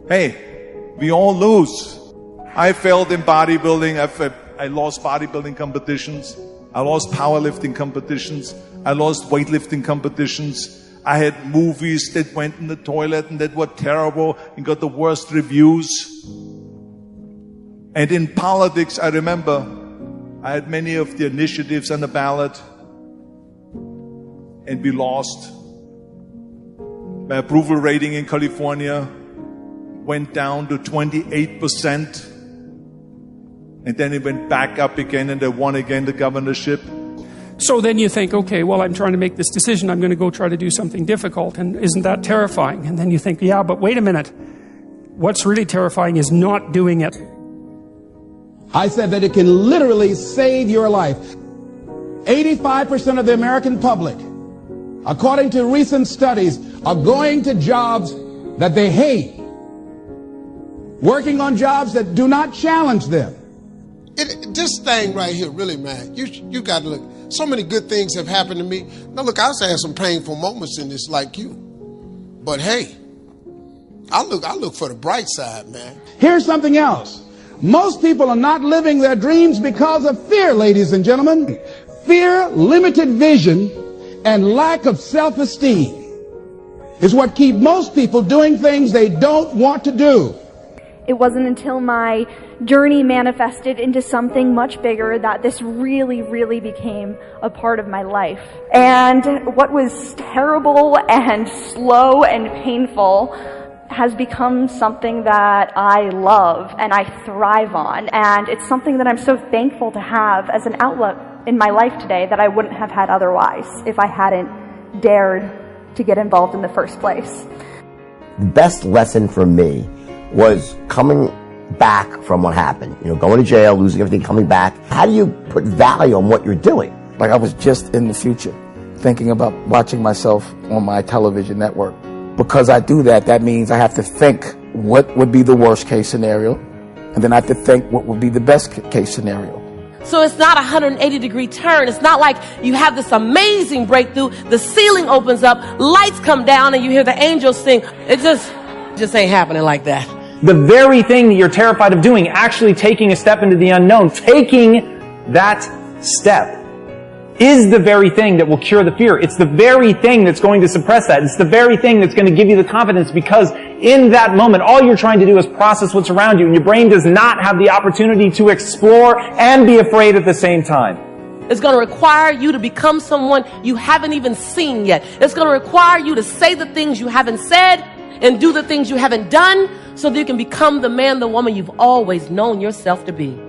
Hey, we all lose. I failed in bodybuilding. I lost bodybuilding competitions. I lost powerlifting competitions. I lost weightlifting competitions. I had movies that went in the toilet and that were terrible and got the worst reviews. And in politics, I remember I had many of the initiatives on the ballot, and we lost. My approval rating in California went down to 28%. And then it went back up again, and I won again the governorship. So then you think, okay, well, I'm trying to make this decision. I'm going to go try to do something difficult. And isn't that terrifying? And then you think, yeah, but wait a minute. What's really terrifying is not doing it. I said that it can literally save your life. 85% of the American public, according to recent studies, are going to jobs that they hate, working on jobs that do not challenge them. This thing right here, really, man, you got to look. So many good things have happened to me. Now, look, I also had some painful moments in this like you. But, hey, I look for the bright side, man. Here's something else. Most people are not living their dreams because of fear, ladies and gentlemen. Fear, limited vision, and lack of self-esteem is what keep most people doing things they don't want to do. It wasn't until my journey manifested into something much bigger that this really, really became a part of my life. And what was terrible and slow and painful has become something that I love and I thrive on. And it's something that I'm so thankful to have as an outlet in my life today that I wouldn't have had otherwise if I hadn't dared to get involved in the first place. The best lesson for me was coming back from what happened. You know, going to jail, losing everything, coming back. How do you put value on what you're doing? Like I was just in the future, thinking about watching myself on my television network. Because I do that, that means I have to think what would be the worst case scenario, and then I have to think what would be the best case scenario. So it's not a 180-degree turn. It's not like you have this amazing breakthrough, the ceiling opens up, lights come down, and you hear the angels sing. It just ain't happening like that. The very thing that you're terrified of doing, actually taking a step into the unknown, taking that step, is the very thing that will cure the fear. It's the very thing that's going to suppress that. It's the very thing that's going to give you the confidence, because in that moment, all you're trying to do is process what's around you, and your brain does not have the opportunity to explore and be afraid at the same time. It's going to require you to become someone you haven't even seen yet. It's going to require you to say the things you haven't said and do the things you haven't done so that you can become the man, the woman you've always known yourself to be.